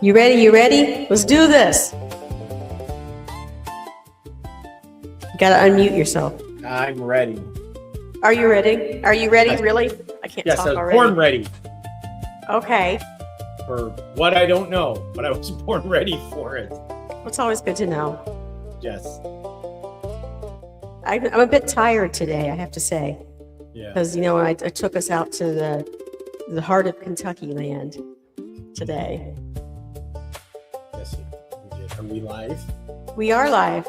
You ready? You ready? Let's do this. You gotta unmute yourself. I'm ready. Are you ready? Are you ready? Really? I can't Yes, talk I was already. born ready Okay. for what I don't know, but I was born ready for it. It's always good to know. Yes. I'm a bit tired today, I have to say, Yeah. because I took us out to the heart of Kentucky land today. Yes, we did. Are we live? We are live.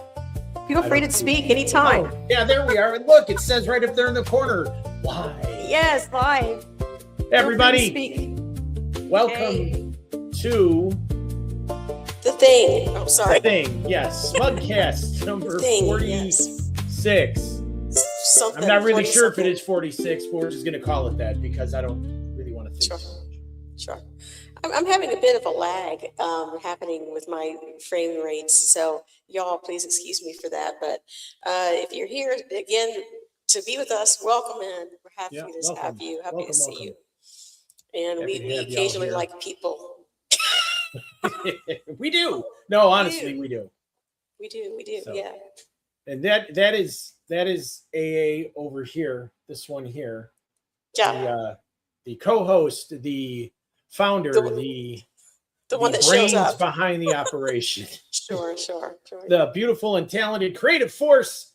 Feel free to speak anytime. Oh, yeah, there we are. And look, it says right up there in the corner, live. Yes, live. Everybody, Feel free to speak. welcome to The thing. Oh, sorry. the thing. Yes, SMUG Cast number The thing, 46. Something. I'm not really 40 sure if something. it is 46, but we're just going to call it that because I don't really want to think Sure. so much. Sure. I'm having a bit of a lag happening with my frame rates, so y'all please excuse me for that. But if you're here again to be with us, welcome in. We're happy Yeah, to welcome. have you. Happy to see you. And Happy to we have y'all occasionally here. like people. We do. No, honestly, we do. We do. So, Yeah. And that is AA over here. This one here. Yeah. The co-host, the founder, The one that shows brains up. behind the operation. Sure. The beautiful and talented creative force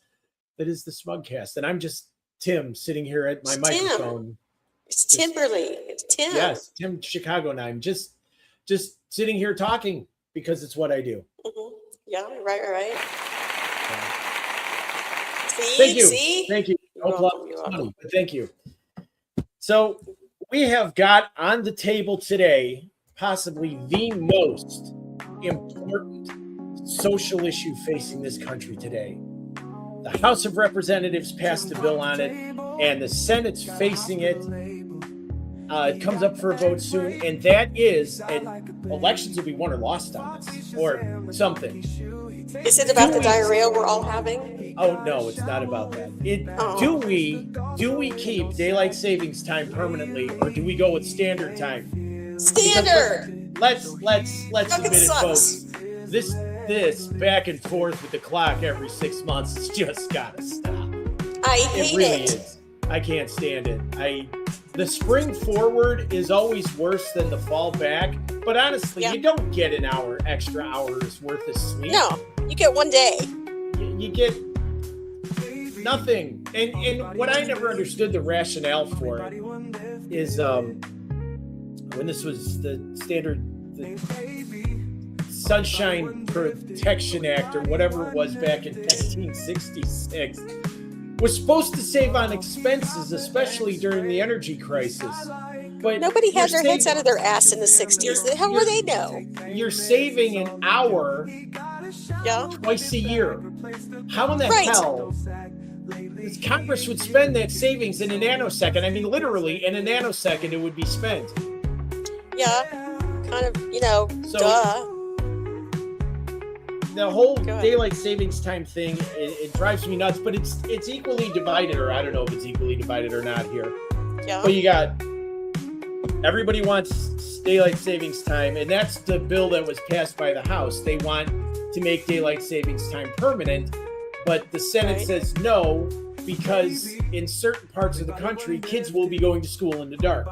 that is the SMUG Cast. And I'm just Tim sitting here at my It's microphone. It's Timberly. It's Tim. Yes, Tim Chicago, and I'm just sitting here talking because it's what I do. Mm-hmm. Yeah. Right. Thank you. See? Thank you. You're No welcome, plug, you're it's welcome. funny, but thank you. So we have got on the table today possibly the most important social issue facing this country today. The House of Representatives passed a bill on it, and the Senate's facing it. It comes up for a vote soon, and that is, and elections will be won or lost on this, or something. Is it about the diarrhea we're all having? Oh no, it's not about that. Do we keep daylight savings time permanently, or do we go with standard time? Standard. Let's admit it, sucks. folks. This back and forth with the clock every 6 months has just gotta stop. I It hate really it. is. I can't stand it. The spring forward is always worse than the fall back, but honestly, Yeah. you don't get an extra hours worth of sleep. No, you get one day. You get nothing. And what I never understood the rationale for it is when this was the Sunshine Protection Act or whatever it was back in 1966 was supposed to save on expenses, especially during the energy crisis. But Nobody had their heads out of their ass in the 60s. How would they know? You're saving an hour Yeah. twice a year. How in the Right. hell this Congress would spend that savings in a nanosecond? I mean, literally, in a nanosecond, it would be spent. Yeah. Kind of, So- duh. The whole Go ahead. daylight savings time thing, it drives me nuts, but it's equally divided, or I don't know if it's equally divided or not here. Yeah. But you got, everybody wants daylight savings time, and that's the bill that was passed by the House. They want to make daylight savings time permanent, but the Senate Right. says no, because in certain parts of the country, kids will be going to school in the dark.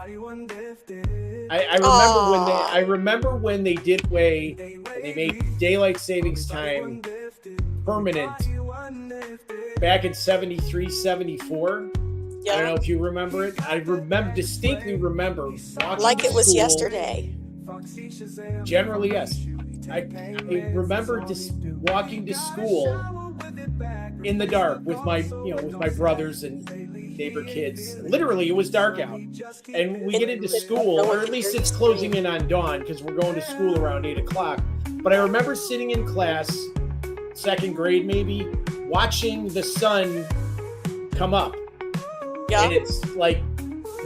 I remember when they did they made daylight savings time permanent back in 73, 74. Yeah. I don't know if you remember it. I distinctly remember walking Like to it was school. yesterday. Generally, yes. I remember just walking to school in the dark with my brothers and neighbor kids. Literally, it was dark out, and we get into school, or at least it's closing in on dawn because we're going to school around 8:00. But I remember sitting in class, second grade maybe, watching the sun come up. Yeah. And it's like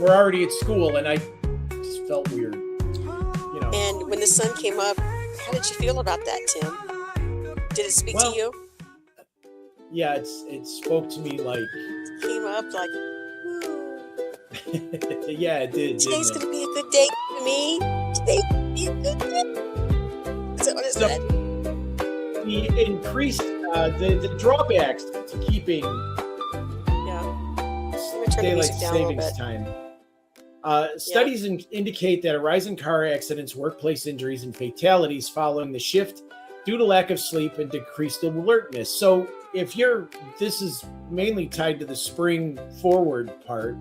we're already at school, and I just felt weird. And when the sun came up, how did you feel about that, Tim? Did it speak to you? Yeah, it spoke to me like. Came up like. Yeah, it did. Today's gonna be a good day for me. Today's gonna be a good day. what it So said? the increased the drawbacks to keeping Yeah. I'm gonna turn the daylight music down a little savings bit. time. Studies indicate that a rise in car accidents, workplace injuries, and fatalities following the shift due to lack of sleep and decreased alertness. So this is mainly tied to the spring forward part.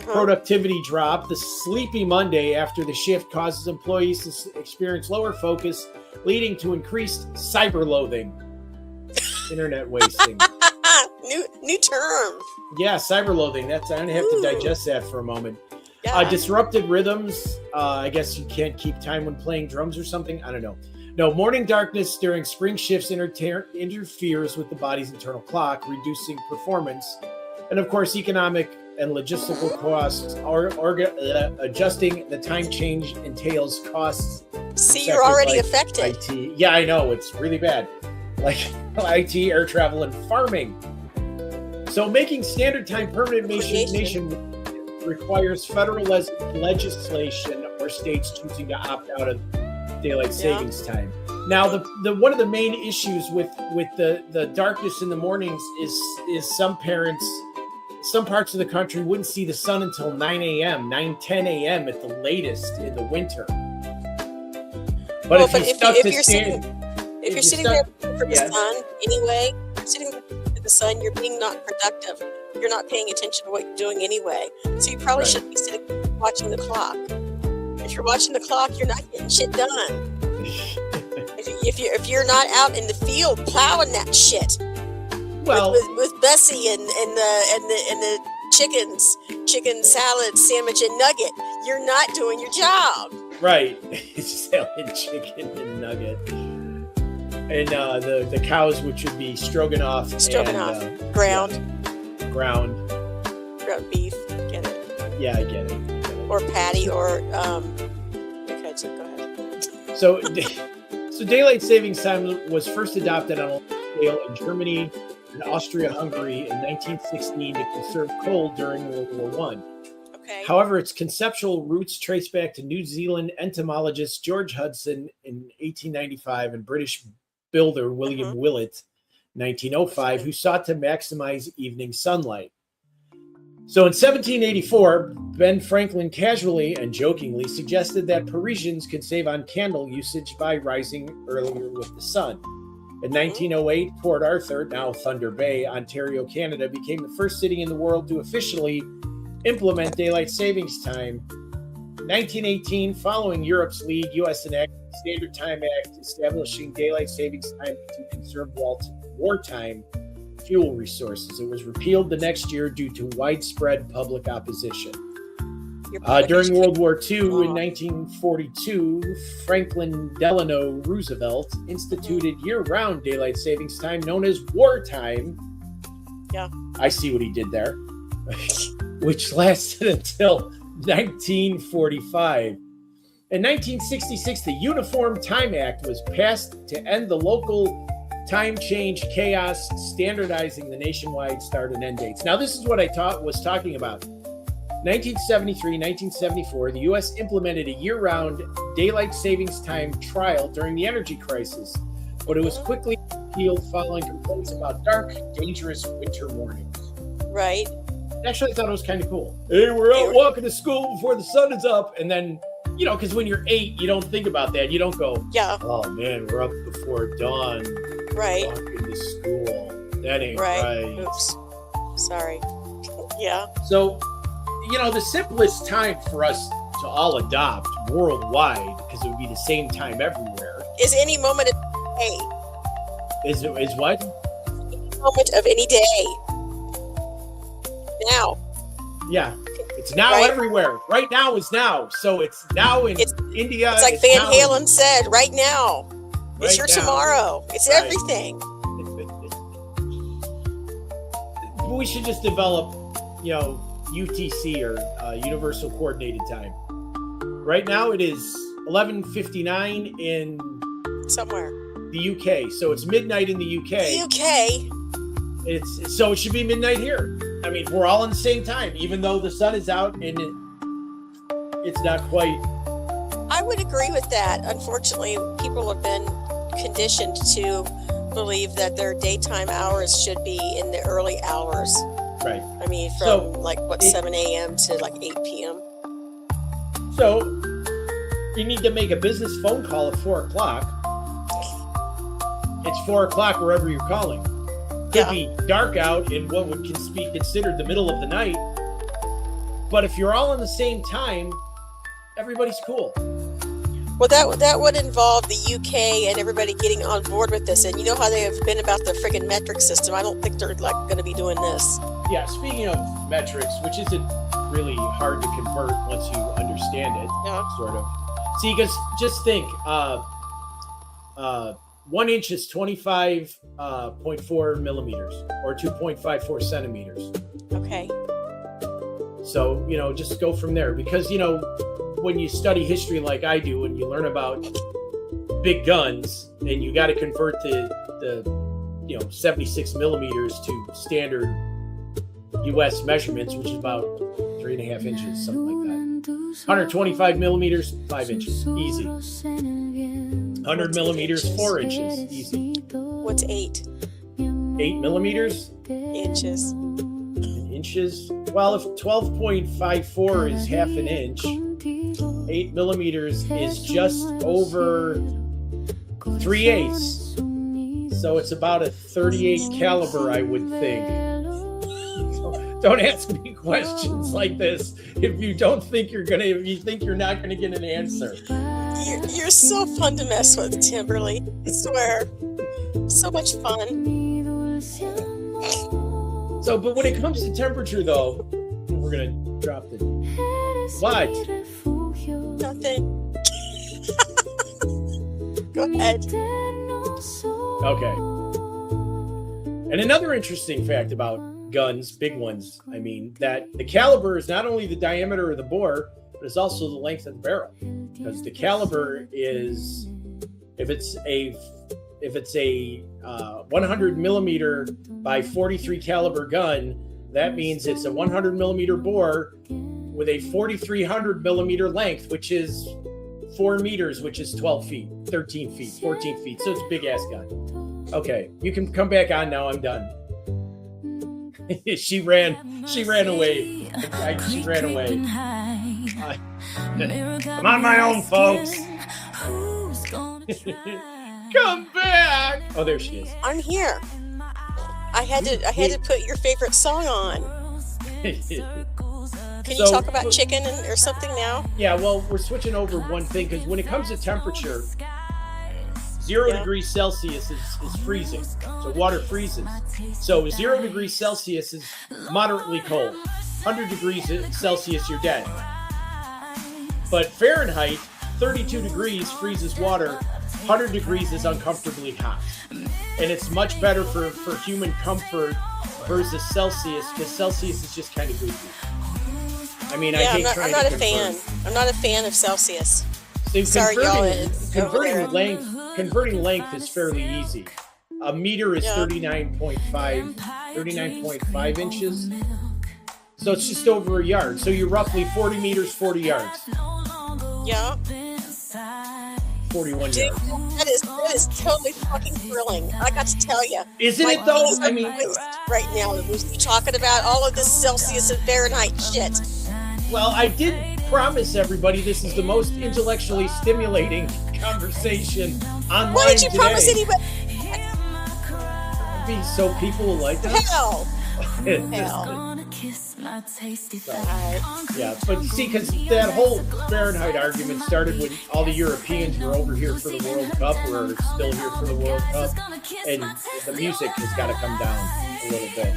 Productivity drop. The sleepy Monday after the shift causes employees to experience lower focus, leading to increased cyber loathing, internet wasting. New term. Yeah, cyber loathing. I'm gonna have to digest that for a moment. Yeah. Disrupted rhythms. I guess you can't keep time when playing drums or something. I don't know. No, morning darkness during spring shifts interferes with the body's internal clock, reducing performance. And of course, economic and logistical costs adjusting the time change entails costs. See, you're already like affected. IT. Yeah, I know. It's really bad. Like IT, air travel, and farming. So making standard time permanent nation requires federal legislation or states choosing to opt out of daylight savings time. Now, the one of the main issues with the darkness in the mornings is some parts of the country wouldn't see the sun until 10 a.m. at the latest in the winter. But if you're sitting there for the sun anyway, sitting for the sun, you're being not productive. You're not paying attention to what you're doing anyway. So you probably shouldn't be sitting watching the clock. If you're watching the clock, you're not getting shit done. if you're not out in the field plowing that shit, well, with Bessie and the chicken salad sandwich and nugget, you're not doing your job. Right, salad, chicken, and nugget, and the cows, which would be stroganoff, ground beef. Get it? Yeah, I get it. Or patty, or okay. So go ahead. So daylight savings time was first adopted on a scale in Germany and Austria-Hungary in 1916 to conserve coal during World War I. Okay. However, its conceptual roots trace back to New Zealand entomologist George Hudson in 1895 and British builder William Willett, 1905, who sought to maximize evening sunlight. So in 1784, Ben Franklin casually and jokingly suggested that Parisians could save on candle usage by rising earlier with the sun. In 1908, Port Arthur, now Thunder Bay, Ontario, Canada, became the first city in the world to officially implement daylight savings time. 1918, following Europe's lead, U.S. enacted the Standard Time Act, establishing daylight savings time to conserve wartime fuel resources. It was repealed the next year due to widespread public opposition. During World War II in 1942, Franklin Delano Roosevelt instituted year-round daylight savings time known as wartime. Yeah. I see what he did there. Which lasted until 1945. In 1966, the Uniform Time Act was passed to end the local time change chaos, standardizing the nationwide start and end dates. Now, this is what I was talking about. 1973, 1974, the U.S. implemented a year-round daylight savings time trial during the energy crisis, but it was quickly repealed following complaints about dark, dangerous winter mornings. Right. Actually, I thought it was kind of cool. Hey, we're out walking to school before the sun is up, and then, because when you're 8, you don't think about that. You don't go, oh man, we're up before dawn. Right. Walking to school. That ain't right. Oops. Sorry. Yeah. So, the simplest time for us to all adopt worldwide, because it would be the same time everywhere, is any moment of the day. Is what? Any moment of any day. Now. Yeah. It's now everywhere. Right now is now. So it's now in India. It's like Van Halen said, right now. It's your tomorrow. It's everything. We should just develop, UTC or Universal Coordinated Time. Right now it is 11:59 in somewhere the UK. So it's midnight in the UK. So it should be midnight here. I mean, we're all in the same time, even though the sun is out and it's not quite. I would agree with that. Unfortunately, people have been conditioned to believe that their daytime hours should be in the early hours. Right. I mean, from So, like what, 7 a.m. to like 8 p.m. So you need to make a business phone call at 4 o'clock. It's 4 o'clock wherever you're calling. Could be dark out in what would be considered the middle of the night. But if you're all in the same time, everybody's cool. Well, that would involve the UK and everybody getting on board with this. And you know how they have been about the friggin' metric system. I don't think they're like going to be doing this. Yeah, speaking of metrics, which isn't really hard to convert once you understand it, sort of. See, because just think, 1 inch is 25.4 millimeters or 2.54 centimeters. Okay. So, just go from there. Because, when you study history like I do and you learn about big guns and you got to convert the 76 millimeters to standard U.S. measurements, which is about 3.5 inches, something like that. 125 millimeters, 5 inches, easy. 100 millimeters, 4 inches, easy. What's 8? 8 millimeters? Inches. Inches? Well, if 12.54 is half an inch, 8 millimeters is just over 3/8. So it's about a 38 caliber, I would think. Don't ask me questions like this if you think you're not gonna get an answer. You're so fun to mess with, Timberly. I swear. So much fun. So, but when it comes to temperature, though, we're gonna drop the. What? Nothing. Go ahead. Okay. And another interesting fact about guns, big ones, I mean, that the caliber is not only the diameter of the bore, but it's also the length of the barrel. Because the caliber is, if it's a 100 millimeter by 43 caliber gun, that means it's a 100 millimeter bore with a 4,300 millimeter length, which is 4 meters, which is 12 feet, 13 feet, 14 feet. So it's a big ass gun. Okay, you can come back on now. I'm done. She ran away. She ran away. I'm on my own, folks. Come back. Oh, there she is. I'm here. I had to put your favorite song on. Can you talk about chicken or something now? Yeah, well, we're switching over one thing because when it comes to temperature, 0 degrees Celsius is freezing. So water freezes. So 0 degrees Celsius is moderately cold. 100 degrees Celsius, you're dead. But Fahrenheit, 32 degrees freezes water. 100 degrees is uncomfortably hot. And it's much better for human comfort versus Celsius, because Celsius is just kind of goofy. I mean, I hate trying to I'm not a fan. I'm not a fan of Celsius. So sorry, y'all. Converting length is fairly easy. A meter is 39.5 inches. So it's just over a yard. So you're roughly 40 meters, 40 yards. Yeah. 41 Dude, yards. That is totally fucking thrilling. I got to tell you. Isn't it though? I mean, right now, we're talking about all of this Celsius and Fahrenheit shit. Well, I did promise everybody this is the most intellectually stimulating conversation online. Why did you promise anybody? So people will like that. Hell. Yeah, but see, because that whole Fahrenheit argument started when all the Europeans were over here for the World Cup, or still here for the World Cup, and the music has got to come down a little bit.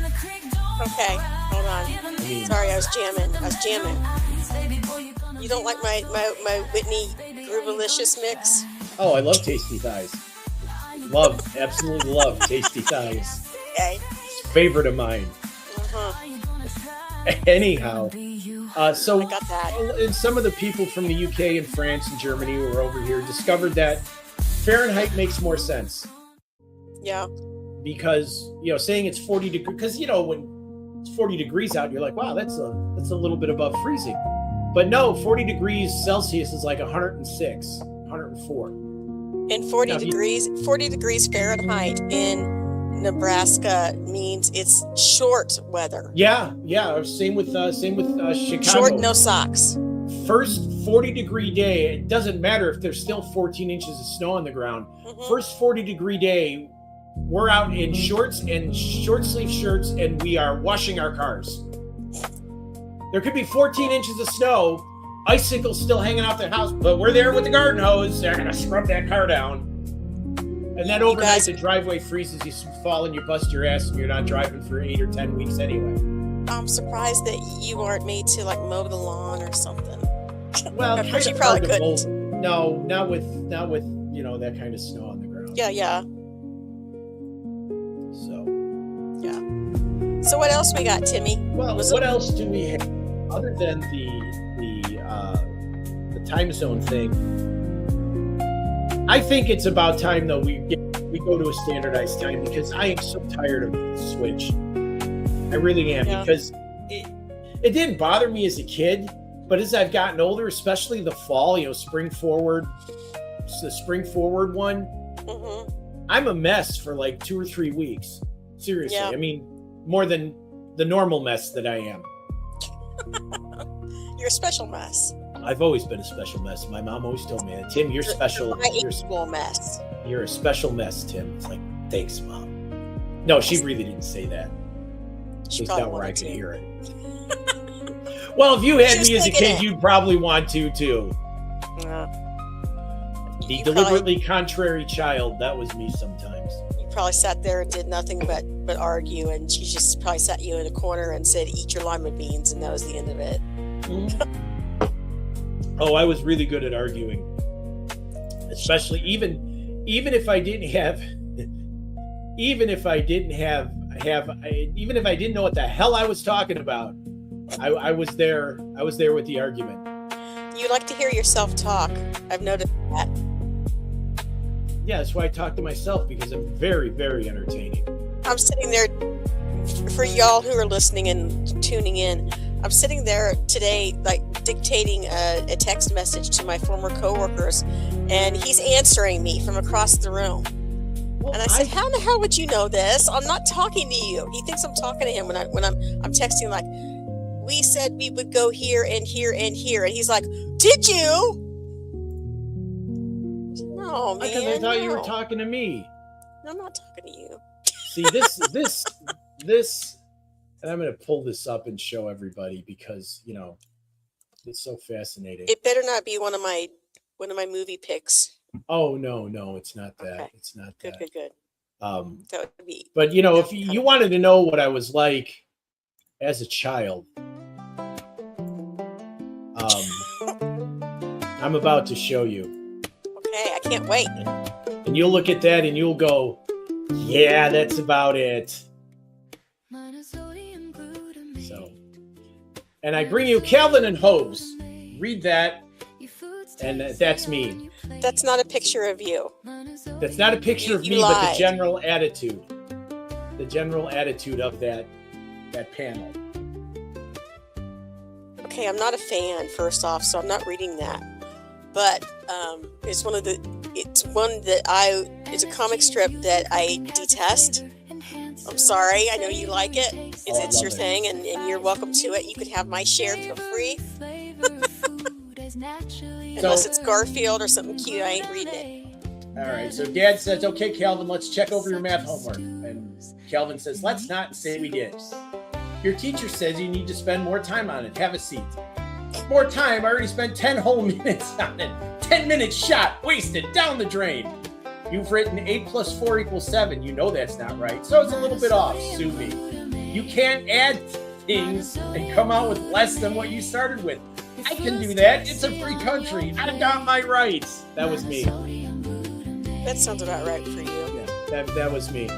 Okay, hold on. Sorry, I was jamming. You don't like my Whitney Groovalicious mix? Oh, I love Tasty Thighs. Absolutely love Tasty Thighs. Okay. Favorite of mine. Anyhow, so I got that. And some of the people from the UK and France and Germany who were over here discovered that Fahrenheit makes more sense. Yeah. Because, saying it's 40 degrees, because, when it's 40 degrees out, you're like, wow, that's a little bit above freezing. But no, 40 degrees Celsius is like 106, 104. And 40 Now, degrees Fahrenheit in Nebraska means it's short weather. yeah. Same with Chicago. Short, no socks. First 40-degree day, it doesn't matter if there's still 14 inches of snow on the ground. First 40-degree day, we're out in shorts and short sleeve shirts, and we are washing our cars. There could be 14 inches of snow, icicles still hanging out the house, but we're there with the garden hose. They're gonna scrub that car down. And then overnight, the driveway freezes, you fall and you bust your ass, and you're not driving for 8 or 10 weeks anyway. I'm surprised that you aren't made to like mow the lawn or something. Well, of course you probably couldn't. No, not with that kind of snow on the ground. Yeah. So. Yeah. So what else we got, Timmy? Well, what else do we have other than the time zone thing? I think it's about time though we go to a standardized time, because I am so tired of the switch. I really am, because it didn't bother me as a kid, but as I've gotten older, especially the fall, spring forward, the spring forward one, I'm a mess for like 2 or 3 weeks. Seriously, I mean, more than the normal mess that I am. You're a special mess. I've always been a special mess. My mom always told me that. Tim, you're special. You're a special mess. You're a special mess, Tim. It's like, thanks, Mom. No, she really didn't say that. At least not where I could hear it. Well, if you had me as a kid, you'd probably want to, too. The deliberately contrary child, that was me sometimes. You probably sat there and did nothing but argue, and she just probably sat you in a corner and said, eat your lima beans, and that was the end of it. Oh, I was really good at arguing. Especially even if I didn't know what the hell I was talking about, I was there with the argument. You like to hear yourself talk. I've noticed that. Yeah, that's why I talk to myself, because I'm very, very entertaining. I'm sitting there, for y'all who are listening and tuning in, I'm sitting there today, like dictating a text message to my former coworkers, and he's answering me from across the room. Well, and I said, how in the hell would you know this? I'm not talking to you. He thinks I'm talking to him when I'm texting, like, we said we would go here and here and here, and he's like, did you? No, man. Because I thought you were talking to me. No, I'm not talking to you. See, this, and I'm going to pull this up and show everybody, because it's so fascinating. It better not be one of my movie picks. Oh no, it's not that. Okay. It's not that. Good. That would be. But if you wanted to know what I was like as a child, I'm about to show you. Okay, I can't wait. And you'll look at that and you'll go, yeah, that's about it. So, and I bring you Calvin and Hobbes. Read that, and that's me. That's not a picture of you. That's not a picture of me, lied. but the general attitude. The general attitude of that panel. Okay, I'm not a fan, first off, so I'm not reading that. But it's it's a comic strip that I detest. I'm sorry, I know you like it. It's your thing, and you're welcome to it. You could have my share for free. Unless it's Garfield or something cute, I ain't reading it. All right, so Dad says, okay, Calvin, let's check over your math homework. And Calvin says, let's not, and say we did. Your teacher says you need to spend more time on it. Have a seat. More time? I already spent 10 whole minutes on it. 10 minutes shot, wasted, down the drain. You've written 8 + 4 = 7. You know that's not right. So it's a little bit off. Sue me. You can't add things and come out with less than what you started with. I can do that. It's a free country. I've got my rights. That was me. That sounds about right for you. Yeah, that was me.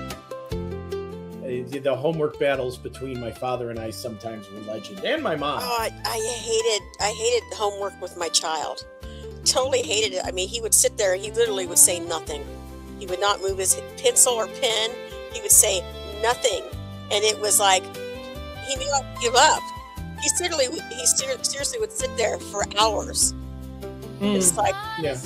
The homework battles between my father and I sometimes were legend, and my mom. Oh, I hated homework with my child. Totally hated it. I mean, he would sit there and he literally would say nothing. He would not move his pencil or pen. He would say nothing, and it was like he knew I'd give up. He seriously would sit there for hours. It's like, Yeah.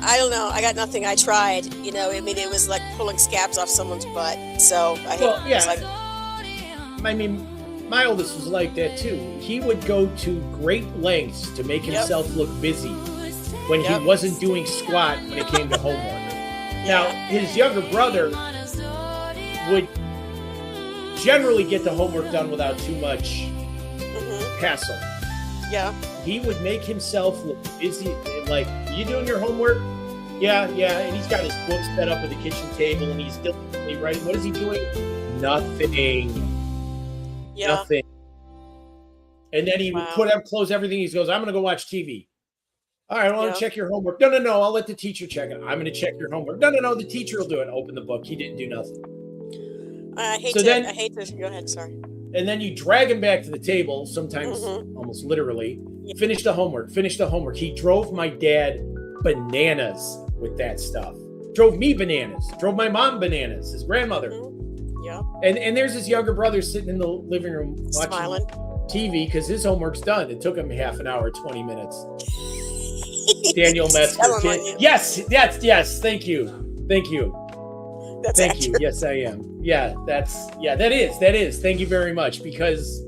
I don't know. I got nothing. I tried. I mean, it was like pulling scabs off someone's butt. So I hate. Well, yeah. It's like, I mean, my oldest was like that too. He would go to great lengths to make himself look busy when he wasn't doing squat when it came to homework. Now, his younger brother would generally get the homework done without too much hassle. Yeah. He would make himself look busy, like, you doing your homework? Yeah. And he's got his book set up at the kitchen table, and he's still writing. What is he doing? Nothing. Yeah. Nothing. And then he would close everything. He goes, I'm going to go watch TV. All right, I want to check your homework. No, I'll let the teacher check it. I'm going to check your homework. No, the teacher will do it. Open the book. He didn't do nothing. I hate to. Go ahead, sorry. And then you drag him back to the table, sometimes almost literally. Finish the homework. He drove my dad bananas with that stuff. Drove me bananas. Drove my mom bananas, his grandmother. Yeah. And there's his younger brother sitting in the living room watching Smiling. TV because his homework's done. It took him half an hour, 20 minutes. Daniel Metzger. Yes. Thank you. Thank you. Yes, I am. That is. Thank you very much. Because,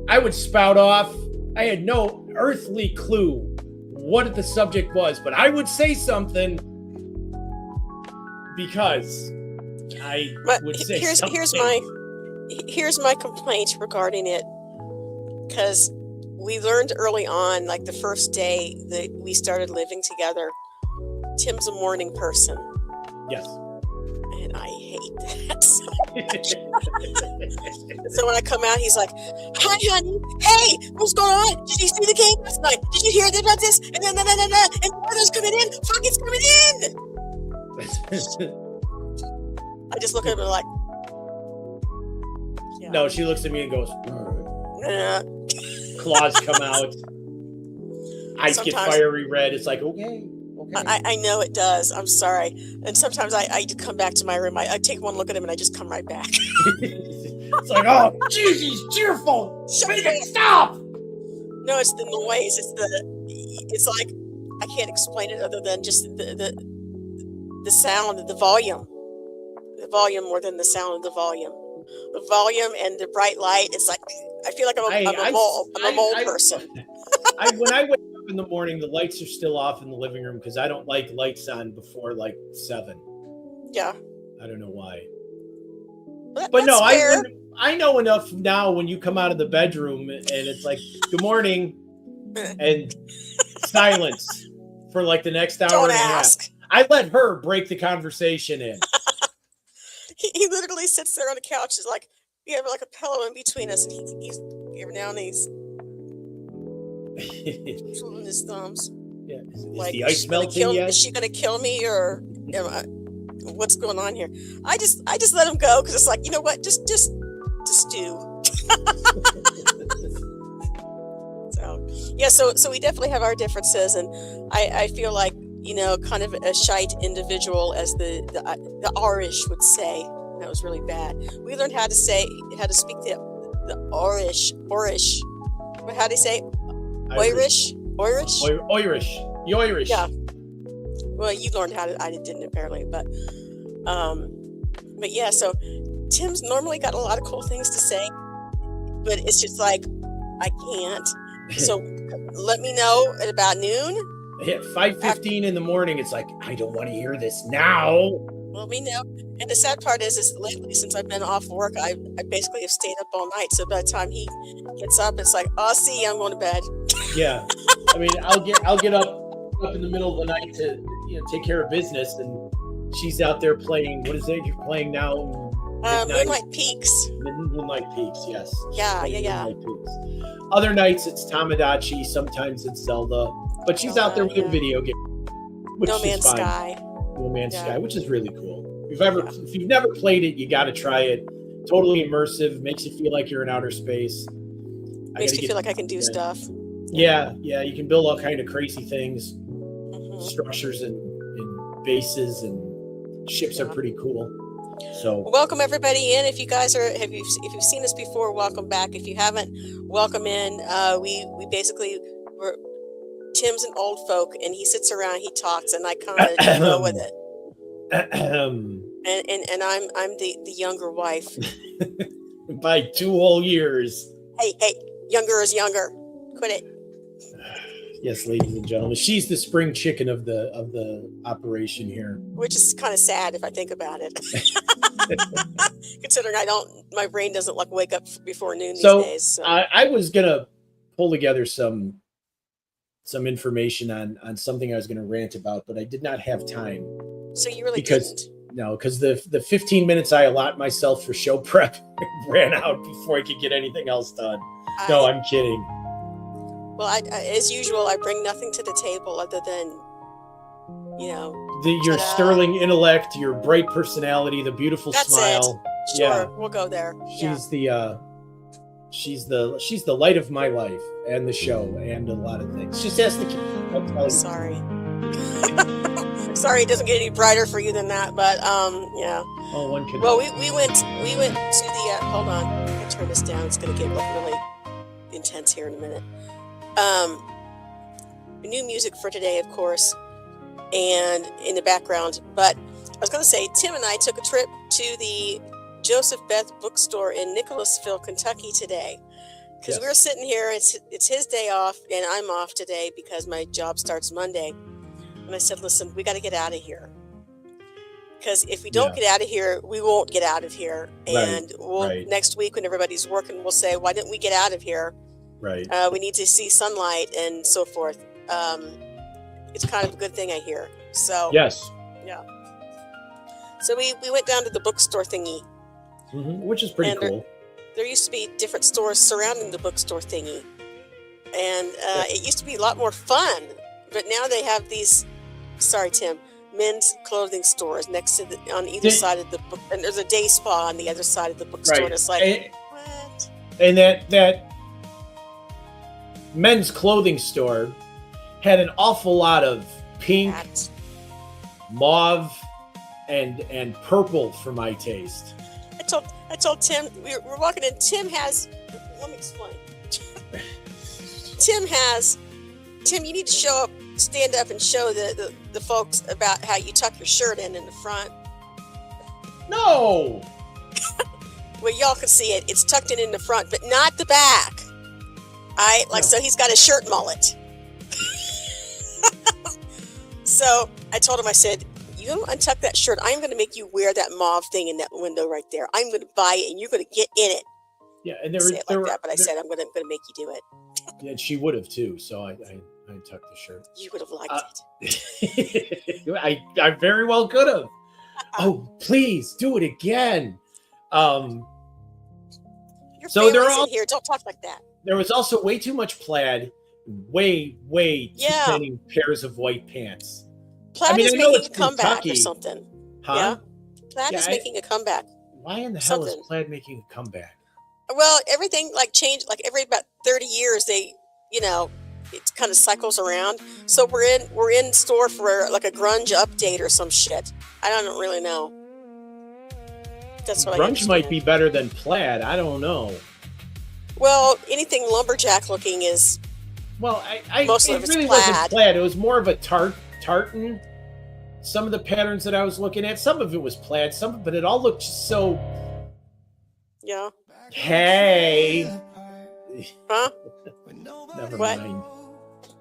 I would spout off. I had no earthly clue what the subject was, but I would say something because I would say something. Here's my complaint regarding it, because we learned early on, like the first day that we started living together, Tim's a morning person. Yes. And I hate that so much. So when I come out, he's like, hi, honey. Hey, what's going on? Did you see the game last night? Did you hear about this? And then, and the weather's coming in. Fuck, it's coming in. I just look at him like, No, she looks at me and goes, claws come out. Eyes get fiery red. It's like, okay. I know it does. I'm sorry. And sometimes I come back to my room. I take one look at him and I just come right back. It's like, oh, jeez, he's cheerful. Make it stop. No, it's the noise. It's like, I can't explain it other than just the sound, the volume. The volume more than the sound of the volume. The volume and the bright light. It's like, I feel like I'm a mole person. When I wake up in the morning, the lights are still off in the living room because I don't like lights on before like 7. Yeah. I don't know why. But no, I know enough now when you come out of the bedroom and it's like, good morning, and silence for like the next hour and a half. I let her break the conversation in. He literally sits there on the couch. Is like, we have like a pillow in between us, and he's every now and then he's twiddling his thumbs. Yeah. Is like, the ice melting yet? Is she gonna kill me, or what's going on here? I just let him go because it's like, you know what? Just do. So we definitely have our differences, and I feel like, kind of a shite individual, as the Irish would say. That was really bad. We learned how to speak the Irish. How do you say? Irish. Yeah. Well, you learned how to. I didn't apparently, but yeah. So Tim's normally got a lot of cool things to say, but it's just like, I can't. So let me know at about noon. At 5:15 in the morning, it's like, I don't want to hear this now. Let me know. And the sad part is lately, since I've been off work, I basically have stayed up all night. So by the time he gets up, it's like, oh, see, I'm going to bed. Yeah. I mean, I'll get up in the middle of the night to take care of business, and she's out there playing. What is it you're playing now? Moonlight Peaks. Moonlight Peaks, yes. Yeah. Moonlight Peaks. Other nights it's Tamagotchi. Sometimes it's Zelda, but she's out there with a video game. No Man's Sky. No Man's Sky, which is really cool. If you've never played it, you got to try it. Totally immersive. Makes you feel like you're in outer space. Makes me feel like I can do stuff. Yeah. You can build all kind of crazy things, structures and bases, and ships are pretty cool. So welcome everybody in. If you guys if you've seen us before, welcome back. If you haven't, welcome in. We basically Tim's an old folk, and he sits around, he talks, and I kind of go with it. And I'm the younger wife. By 2 whole years. Hey, younger is younger. Quit it. Yes, ladies and gentlemen, she's the spring chicken of the operation here. Which is kind of sad if I think about it. Considering my brain doesn't like wake up before noon these days. So I was gonna pull together some information on something I was gonna rant about, but I did not have time. So you really didn't? No, because the 15 minutes I allot myself for show prep ran out before I could get anything else done. No, I'm kidding. Well, as usual, I bring nothing to the table other than, your sterling intellect, your bright personality, the beautiful smile. It. Sure, we'll go there. She's she's the light of my life and the show and a lot of things. Just ask the kid. I'll tell you. Sorry. Sorry, it doesn't get any brighter for you than that, but yeah. Oh, one can. Well, we went to the. Hold on, I'm gonna turn this down. It's gonna get really intense here in a minute. New music for today, of course, and in the background. But I was going to say, Tim and I took a trip to the Joseph Beth bookstore in Nicholasville, Kentucky today, because we were sitting here. It's his day off, and I'm off today because my job starts Monday. And I said, "Listen, we got to get out of here, because if we don't get out of here, we won't get out of here. And next week when everybody's working, we'll say, why didn't we get out of here?" Right. We need to see sunlight and so forth. It's kind of a good thing, I hear. So yes. Yeah. So we went down to the bookstore thingy. Which is pretty cool. There used to be different stores surrounding the bookstore thingy. And it used to be a lot more fun. But now they have these, sorry, Tim, men's clothing stores on either side of the book. And there's a day spa on the other side of the bookstore. Right. And it's like, what? And that men's clothing store had an awful lot of pink, mauve, and purple for my taste. I told Tim, we're walking in, Tim, let me explain. Tim, you need to stand up and show the folks about how you tuck your shirt in the front. No! Well, y'all can see it. It's tucked in the front, but not the back. So he's got a shirt mullet. So I told him, I said, you untuck that shirt. I'm going to make you wear that mauve thing in that window right there. I'm going to buy it, and you're going to get in it. Yeah, and I said, I'm going to make you do it. And she would have too. So I tucked the shirt. You would have liked it. I very well could have. Oh, please do it again. Your family's in here. Don't talk like that. There was also way too much plaid, way too many pairs of white pants. Plaid is making a comeback or something. Huh? Yeah. Plaid is making a comeback. Why in the hell is plaid making a comeback? Well, everything changed. Every about 30 years, it kind of cycles around. So we're in store for a grunge update or some shit. I don't really know. That's what grunge might be better than plaid. I don't know. Well, anything lumberjack looking is. Well, it really wasn't plaid. It was more of a tartan. Some of the patterns that I was looking at, some of it was plaid, but it all looked so. Yeah. Hey. Huh? Never mind.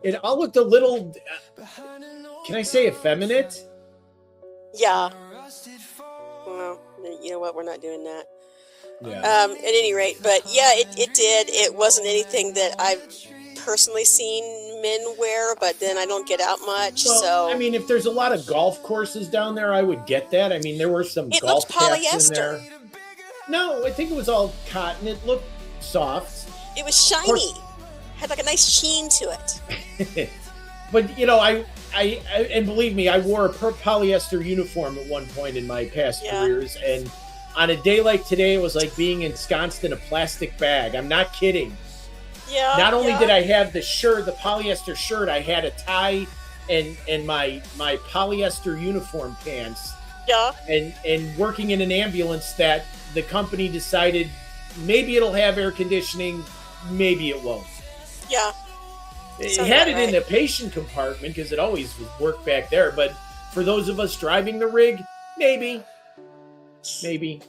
It all looked a little. Can I say effeminate? Yeah. Well, you know what? We're not doing that. Yeah. At any rate, but yeah, it did. It wasn't anything that I've personally seen men wear, but then I don't get out much. Well, so I mean, if there's a lot of golf courses down there, I would get that. I mean, there were some golf caps in there. No, I think it was all cotton. It looked soft. It was shiny. Had a nice sheen to it. But I and believe me, I wore a polyester uniform at one point in my past careers, and on a day like today, it was like being ensconced in a plastic bag. I'm not kidding. Yeah. Not only did I have the polyester shirt, I had a tie and my polyester uniform pants. Yeah. And working in an ambulance that the company decided maybe it'll have air conditioning, maybe it won't. Yeah. It Sounds had about it in right. the patient compartment because it always would work back there. But for those of us driving the rig, maybe. Maybe,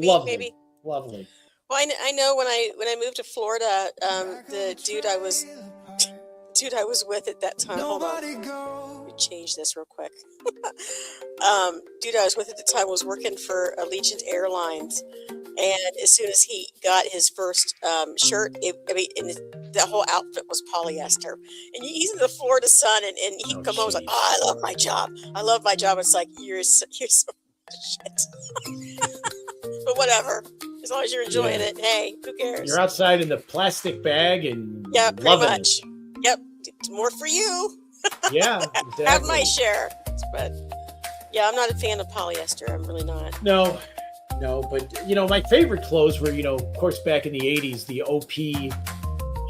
Lovely. maybe. Lovely. Well, I know when I moved to Florida, the dude I was with at that time. Hold on, let me change this real quick. Dude I was with at the time was working for Allegiant Airlines, and as soon as he got his first shirt, the whole outfit was polyester. And he's in the Florida sun, and he'd Oh, come home and was like, jeez. "Oh, I love my job. I love my job." It's like you're so shit. But whatever, as long as you're enjoying it, hey, who cares? You're outside in the plastic bag and Yeah, pretty loving much. it. Yep, it's more for you. Yeah, exactly. Have my share. But yeah, I'm not a fan of polyester. I'm really not. No, but my favorite clothes were, of course, back in the 80s, the OP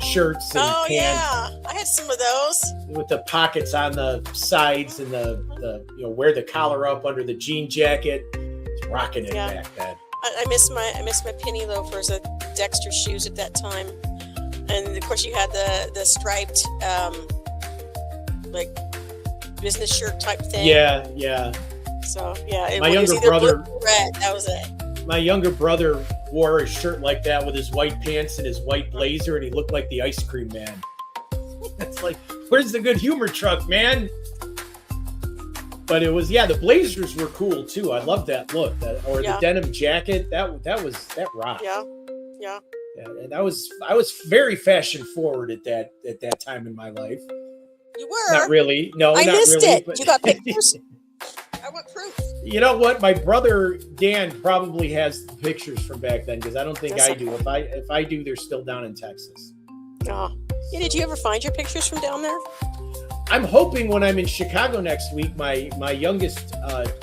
shirts and Oh pants yeah, I had some of those. with the pockets on the sides and the wear the collar up under the jean jacket. It's rocking it Yeah. back then. I miss my penny loafers, the Dexter shoes at that time, and of course you had the striped like business shirt type thing. Yeah. So yeah, it My was younger either brother- blue or red. That was it. My younger brother wore a shirt like that with his white pants and his white blazer, and he looked like the ice cream man. It's like, where's the good humor truck, man? But it was, the blazers were cool too. I love that look. The denim jacket. That rocked. Yeah. Yeah, and I was very fashion forward at that time in my life. You were. Not really. No, I not missed really. it. But You got pictures? I want proof. you know what? My brother Dan probably has pictures from back then because I don't think That's I do. If I do, they're still down in Texas. Oh. Yeah, did you ever find your pictures from down there? I'm hoping when I'm in Chicago next week, my youngest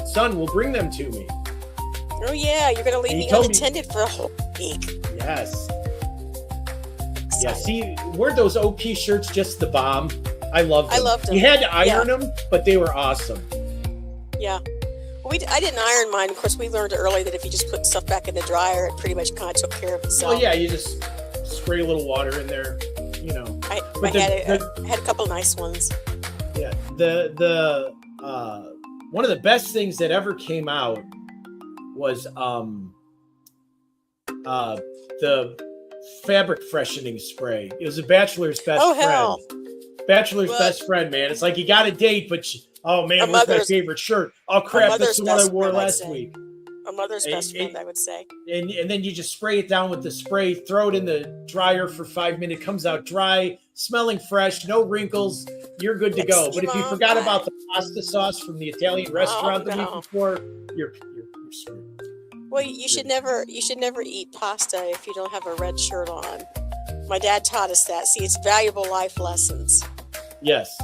son will bring them to me. Oh yeah, you're gonna leave He me told me- unattended for a whole week. Yes. Yeah. Excited. See, were those OP shirts just the bomb? I loved them. I loved them. You had to iron them, but they were awesome. Yeah. Well, I didn't iron mine. Of course, we learned early that if you just put stuff back in the dryer, it pretty much kind of took care of itself. Well, yeah, you just spray a little water in there, I But had a couple nice ones. Yeah, the one of the best things that ever came out was the fabric freshening spray. It was a bachelor's best Oh, friend. hell. Bachelor's What? best friend, man. It's like you got a date, but oh man, A what's my mother's- favorite shirt? Oh crap, that's mother's the one I best wore friend, I'd last say. week. A mother's It- best friend, it- I would say. And then you just spray it down with the spray, throw it in the dryer for 5 minutes, comes out dry, smelling fresh, no wrinkles. You're good to go. Thanks, But if you Mom. forgot about the pasta sauce from the Italian restaurant the week no. before, you're screwed. Well, you should never eat pasta if you don't have a red shirt on. My dad taught us that. See, it's valuable life lessons. Yes.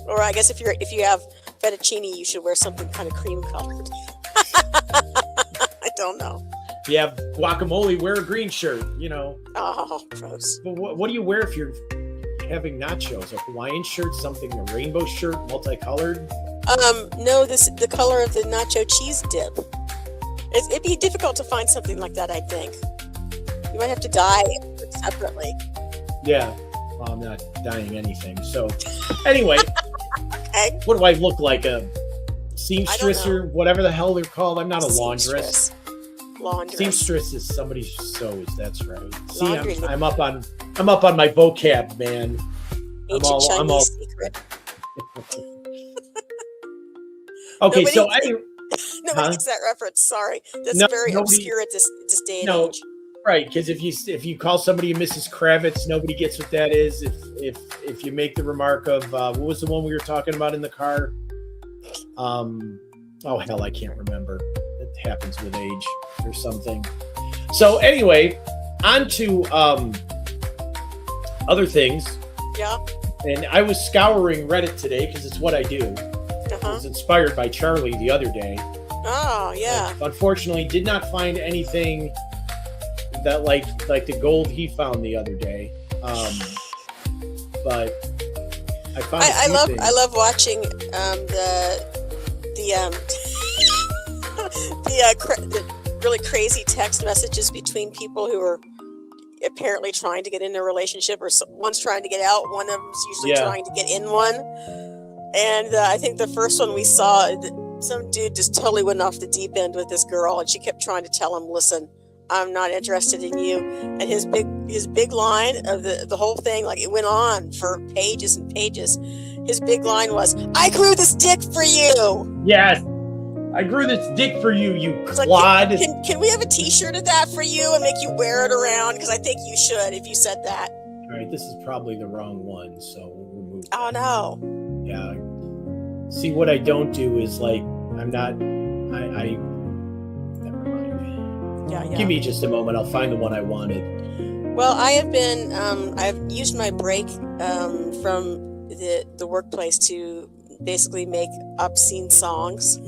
Or I guess if you have fettuccine, you should wear something kind of cream colored. I don't know. If you have guacamole, wear a green shirt, Oh, gross. But what do you wear if you're having nachos? A Hawaiian shirt, something, a rainbow shirt, multicolored? No, the color of the nacho cheese dip. It'd be difficult to find something like that, I think. You might have to dye it separately. Yeah. Well, I'm not dyeing anything. So anyway, Okay. what do I look like? A seamstress I don't or whatever the hell they're called? I'm not a laundress. Laundress. Seamstress is somebody who sews. That's right. See, Laundry. I'm up on my vocab, man. Ancient Chinese I'm all secret. okay. Nobody- So Nobody Huh? gets that reference. Sorry, that's No, very nobody- obscure at this day and No. age. right, because if you call somebody Mrs. Kravitz, nobody gets what that is. If you make the remark of what was the one we were talking about in the car? Oh hell, I can't remember. It happens with age or something. So anyway, on to other things. Yeah. And I was scouring Reddit today because it's what I do. I Uh-huh. was inspired by Charlie the other day. Oh, yeah. Unfortunately, did not find anything that like the gold he found the other day. But I found. I love watching the really crazy text messages between people who are apparently trying to get in a relationship, or one's trying to get out. One of them's usually trying to get in one. And I think the first one we saw, some dude just totally went off the deep end with this girl, and she kept trying to tell him, "Listen, I'm not interested in you." And his big line of the whole thing, like it went on for pages and pages. His big line was, "I grew this dick for you." Yes. I grew this dick for you, you clod. Like, can we have a T-shirt of that for you and make you wear it around? Because I think you should if you said that. All right, this is probably the wrong one, so we'll remove Oh, that. no. Yeah. See, what I don't do is like, never mind. Yeah. Give me just a moment. I'll find the one I wanted. Well, I have been, I've used my break from the workplace to basically make obscene songs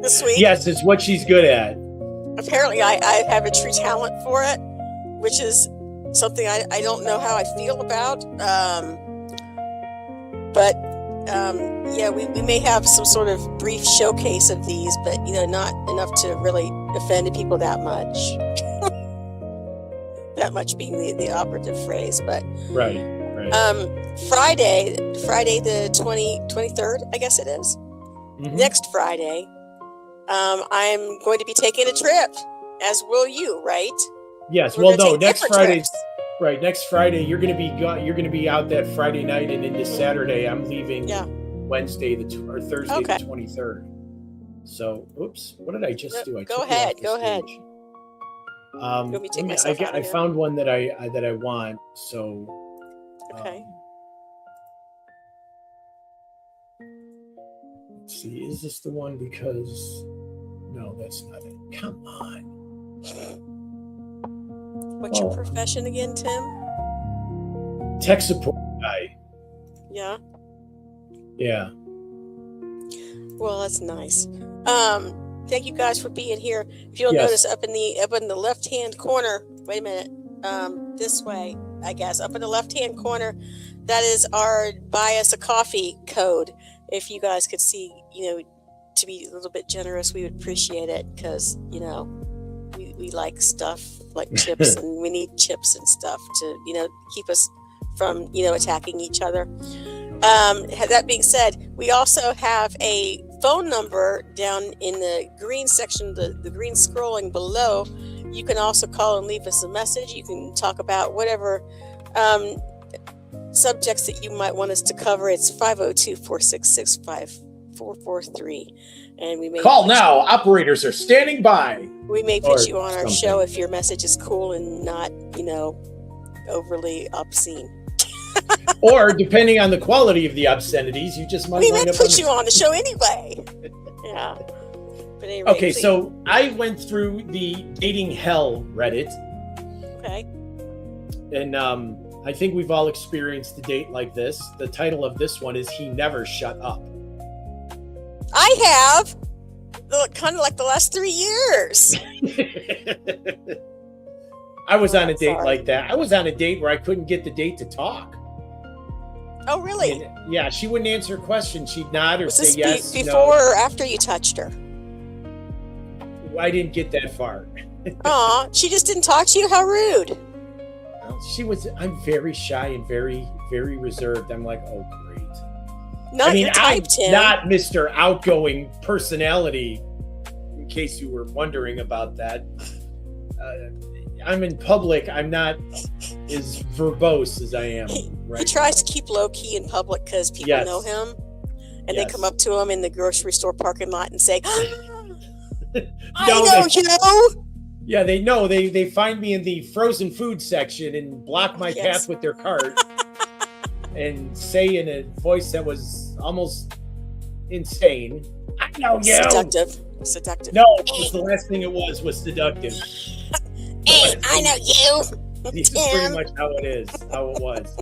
this week. Yes, it's what she's good at. Apparently, I have a true talent for it, which is something I don't know how I feel about. Yeah, we may have some sort of brief showcase of these, but not enough to really offend people that much. That much being the operative phrase, but Right. Friday the 23rd, I guess it is. Mm-hmm. Next Friday, I'm going to be taking a trip, as will you, right? Yes. We're Well, gonna no. take Next different Friday. trips. Right. Next Friday, you're gonna be out that Friday night and into Saturday. I'm leaving. Yeah. Wednesday or Thursday Okay. the 23rd. So, oops. What did I just do? Go ahead. Go ahead. Let me take myself out of I here? found one that I want. So. Okay. Let's see. Is this the one? Because no, that's not it. Come on. What's your profession again, Tim? Tech support guy. Yeah. Yeah. Well, that's nice. Thank you guys for being here. If you'll Yes. notice up in the left-hand corner, wait a minute, this way, I guess, up in the left-hand corner, that is our buy us a coffee code. If you guys could see, to be a little bit generous, we would appreciate it, because, we like stuff like chips, and we need chips and stuff to, keep us from, attacking each other. That being said, we also have a phone number down in the green section, the green scrolling below. You can also call and leave us a message. You can talk about whatever subjects that you might want us to cover. It's 502-466-5443. And we may Call now. Operators are standing by. We may Or put you on our something. show if your message is cool and not, overly obscene. Or depending on the quality of the obscenities, you just might We may wind up put you on the show anyway. Yeah. But anyway, Okay, please. so I went through the dating hell Reddit, Okay. and I think we've all experienced a date like this. The title of this one is "He Never Shut Up." I have. Kind of like the last 3 years. I was on a date Sorry. like that. I was on a date where I couldn't get the date to talk. Oh, really? And, yeah, she wouldn't answer questions. She'd nod or Was say this yes. before or after you touched her? No. I didn't get that far. Aw, she just didn't talk to you? How rude. I'm very shy and very, very reserved. I'm like, oh, great. Not your type, Tim. Not Mr. Outgoing personality, in case you were wondering about that. I'm in public. I'm not as verbose as I am. Right He tries to keep low key in public because people Yes. know him. And Yes. they come up to him in the grocery store parking lot and say, I No, know they- you. Yeah, they know. They find me in the frozen food section and block my Yes. path with their cart and say in a voice that was almost insane, "I know you." Seductive. No, it was the last thing it was seductive. Hey, I know you. This is pretty much how it was.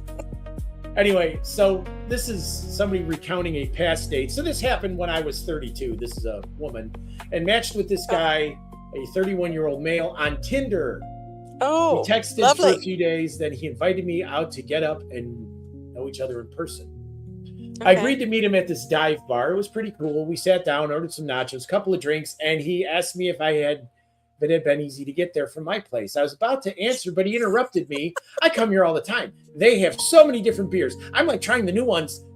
Anyway, so this is somebody recounting a past date. So this happened when I was 32. This is a woman, and matched with this guy, a 31-year-old male, on Tinder. Oh, We texted lovely. for a few days. Then he invited me out to get up and know each other in person. I Okay. agreed to meet him at this dive bar. It was pretty cool. We sat down, ordered some nachos, a couple of drinks, and he asked me if I had but it had been easy to get there from my place. I was about to answer, but he interrupted me. I come here all the time. They have so many different beers. I'm like trying the new ones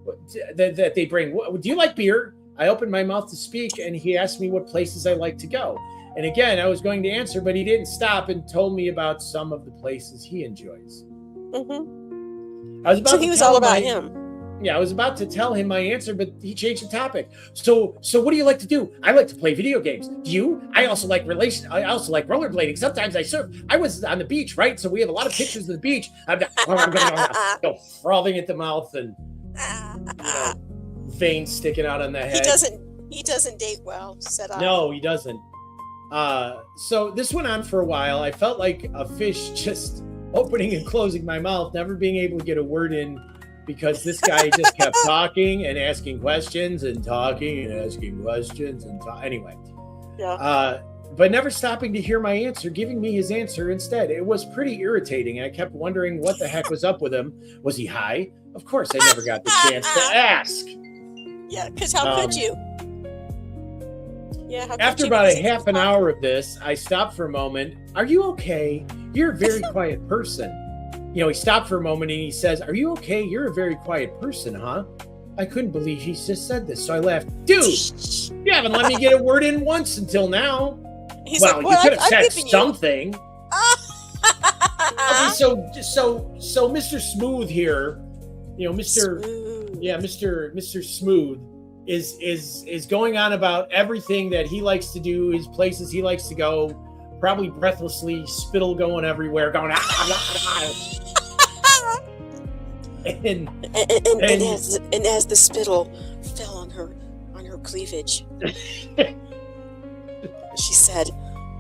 that they bring. Do you like beer? I opened my mouth to speak, and he asked me what places I like to go. And again, I was going to answer, but he didn't stop and told me about some of the places he enjoys. Mm-hmm. I was about so he was all about him. Yeah, I was about to tell him my answer, but he changed the topic. So what do you like to do? I like to play video games. Do you? I also like rollerblading. Sometimes I surf. I was on the beach, right? So we have a lot of pictures of the beach. I'm frothing at the mouth and veins sticking out on the head. He doesn't date well, said I. No, he doesn't. So this went on for a while. I felt like a fish just opening and closing my mouth, never being able to get a word in, because this guy just kept talking and asking questions and talking and asking questions and anyway. Yeah. But never stopping to hear my answer, giving me his answer instead. It was pretty irritating. I kept wondering what the heck was up with him. Was he high? Of course, I never got the chance to ask. Yeah, because how could you? Yeah. After about a half an hour of this, I stopped for a moment. Are you okay? You're a very quiet person. He stopped for a moment and he says, "Are you okay? You're a very quiet person, huh?" I couldn't believe he just said this, so I laughed. Dude, you haven't let me get a word in once until now. He's well, like, you could have said something. Okay, so Mr. Smooth here, Mr. Smooth. Yeah, Mr. Smooth is going on about everything that he likes to do, his places he likes to go, probably breathlessly, spittle going everywhere, going and as the spittle fell on her cleavage, she said,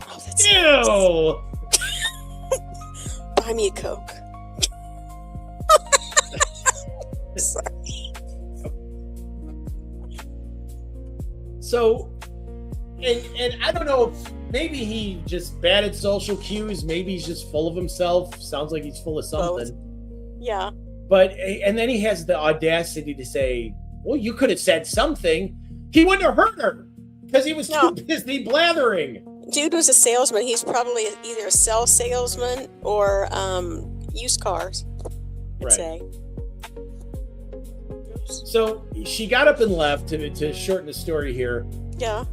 "Oh, that's ew. Buy me a Coke." Sorry. So, and I don't know if maybe he just bad at social cues. Maybe he's just full of himself. Sounds like he's full of something. Yeah. And then he has the audacity to say, "Well, you could have said something." He wouldn't have hurt her because he was too busy blathering. Dude was a salesman. He's probably either a cell salesman or used cars, I'd say. So she got up and left, to shorten the story here. Yeah.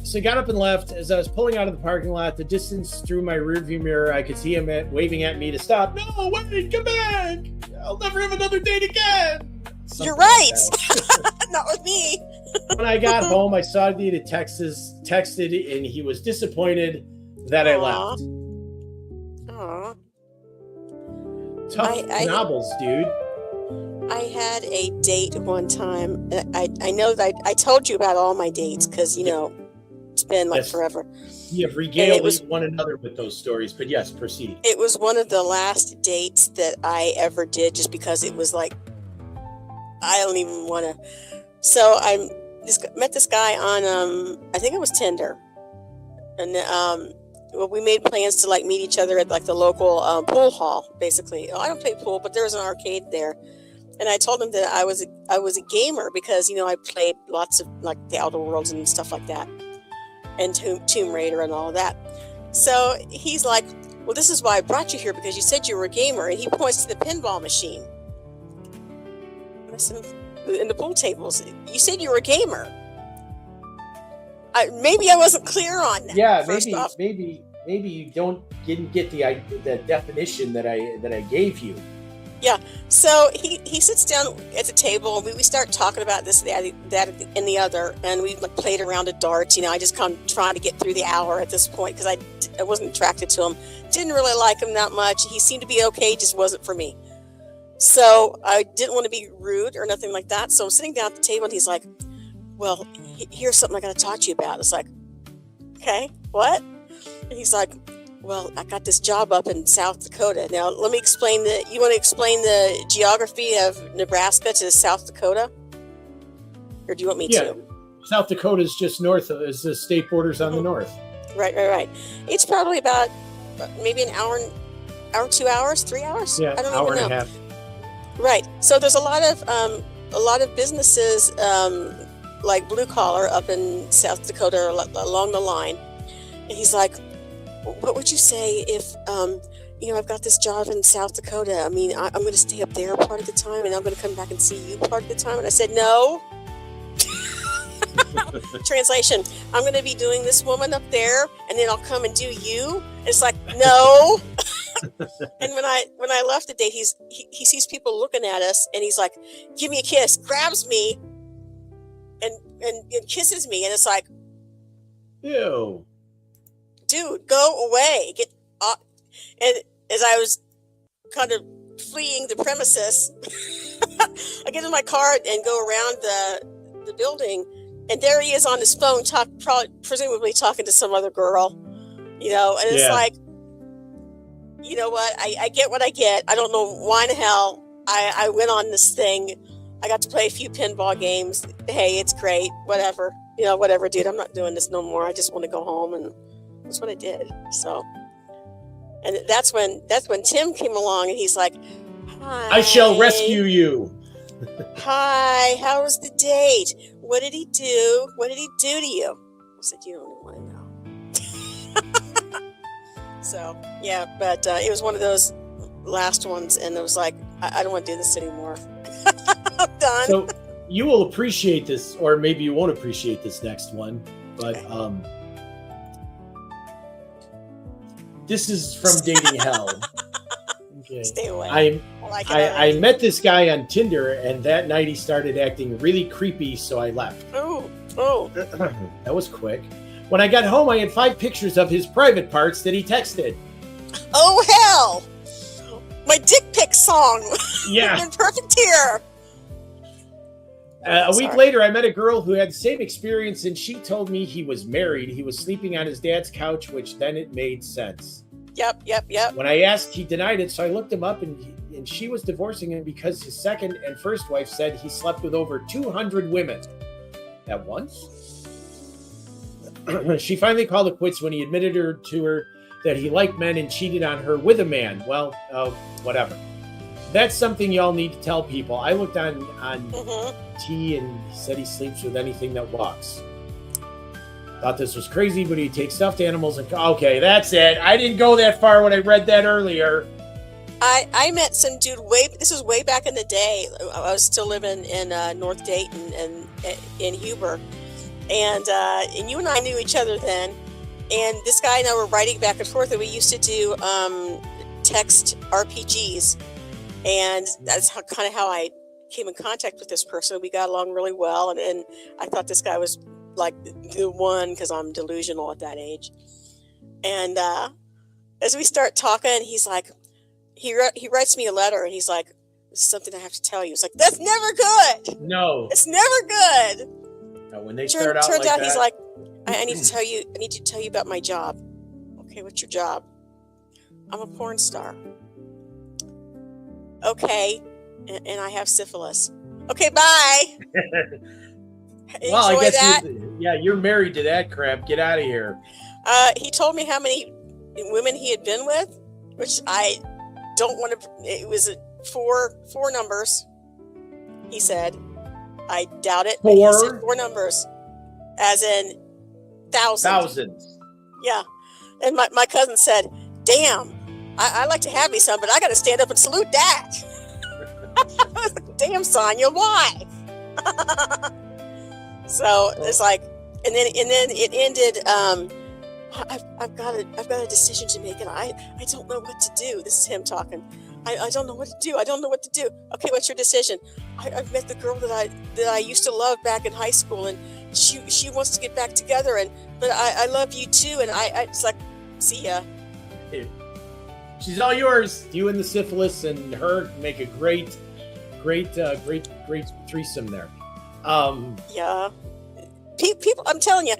So he got up and left. As I was pulling out of the parking lot, the distance through my rearview mirror, I could see him waving at me to stop. "No, wait, come back. I'll never have another date again." Something You're right. Like Not with me. When I got home, I saw that he had texted, and he was disappointed that I left. Aww. Tough novels, dude. I had a date one time. I know that I told you about all my dates because, it's been like forever. You have regaled one another with those stories, but yes, proceed. It was one of the last dates that I ever did just because it was like, I don't even want to. So I met this guy on, I think it was Tinder. And we made plans to meet each other at the local pool hall, basically. I don't play pool, but there was an arcade there. And I told him that I was a gamer because, I played lots of the Outer Worlds and stuff like that. And Tomb Raider and all of that. So he's like, "Well, this is why I brought you here, because you said you were a gamer." And he points to the pinball machine. In the pool tables. "You said you were a gamer." Maybe I wasn't clear on that. Yeah, maybe you didn't get the definition that I gave you. Yeah. So he sits down at the table and we start talking about this, that, and the other, and we played around at darts. I just come trying to get through the hour at this point because I wasn't attracted to him. Didn't really like him that much. He seemed to be okay, just wasn't for me. So I didn't want to be rude or nothing like that. So I'm sitting down at the table and he's like, "Well, here's something I got to talk to you about." It's like, "Okay, what?" And he's like, "Well, I got this job up in South Dakota. Now, let me explain you want to explain the geography of Nebraska to South Dakota? Or do you want me to?" South Dakota is just north of, is the state borders on the north. Right. It's probably about maybe an hour, 2 hours, 3 hours? Yeah, I don't hour even and know. a half. Right. So there's a lot of businesses like blue collar up in South Dakota or along the line. And he's like, what would you say if, I've got this job in South Dakota. I mean, I'm going to stay up there part of the time, and I'm going to come back and see you part of the time. And I said, no. Translation, I'm going to be doing this woman up there, and then I'll come and do you. And it's like, no. And when I left the date, he sees people looking at us, and he's like, give me a kiss, grabs me, and kisses me. And it's like, ew. Dude, go away. Get off. And as I was kind of fleeing the premises, I get in my car and go around the building, and there he is on his phone, presumably talking to some other girl, and it's like, you know what? I get what I get. I don't know why in the hell I went on this thing. I got to play a few pinball games. Hey, it's great. Whatever. Whatever, dude. I'm not doing this no more. I just want to go home, and that's what I did. So, and that's when Tim came along, and he's like, hi. I shall rescue you. Hi, how was the date? What did he do? What did he do to you? I said, you don't want to know. So, yeah, but it was one of those last ones, and it was like, I don't want to do this anymore. I'm done. So you will appreciate this, or maybe you won't appreciate this next one, but this is from Dating Hell. Okay. Stay away. I met this guy on Tinder, and that night he started acting really creepy, so I left. Oh. That was quick. When I got home, I had 5 pictures of his private parts that he texted. Oh, hell! My dick pic song. Yeah. In perfect here. A week later, I met a girl who had the same experience, and she told me he was married. He was sleeping on his dad's couch, which then it made sense. Yep. When I asked, he denied it, so I looked him up, and she was divorcing him because his second and first wife said he slept with over 200 women at once. She finally called it quits when he admitted to her that he liked men and cheated on her with a man. Well, whatever. That's something y'all need to tell people. I looked on T, and he said he sleeps with anything that walks. Thought this was crazy, but he takes stuffed animals and... Okay, that's it. I didn't go that far when I read that earlier. I met some dude this was way back in the day. I was still living in North Dayton and in Huber. And you and I knew each other then. And this guy and I were writing back and forth, and we used to do text RPGs. And that's kind of how I came in contact with this person. We got along really well, and I thought this guy was like the one, because I'm delusional at that age. And as we start talking, he's like, he writes me a letter, and he's like, "This is something I have to tell you." It's like, that's never good. No, it's never good. When they start out turns like out that, he's like, I need to tell you about my job. Okay, what's your job? I'm a porn star. Okay, and I have syphilis. Okay, bye. Well, I guess that. You're married to that crap. Get out of here. He told me how many women he had been with, which I don't want to. It was four numbers. He said, I doubt it. But he said 4 numbers, as in thousands. Yeah, and my cousin said, "Damn, I like to have me some, but I got to stand up and salute that." Damn, Sonya, why? So it's like, and then it ended. I've got a decision to make, and I don't know what to do. This is him talking. I don't know what to do. I don't know what to do. Okay, what's your decision? I've met the girl that I used to love back in high school, and she wants to get back together, but I love you too, and I it's like, see ya. She's all yours. You and the syphilis and her make a great threesome there. Yeah, people, I'm telling you,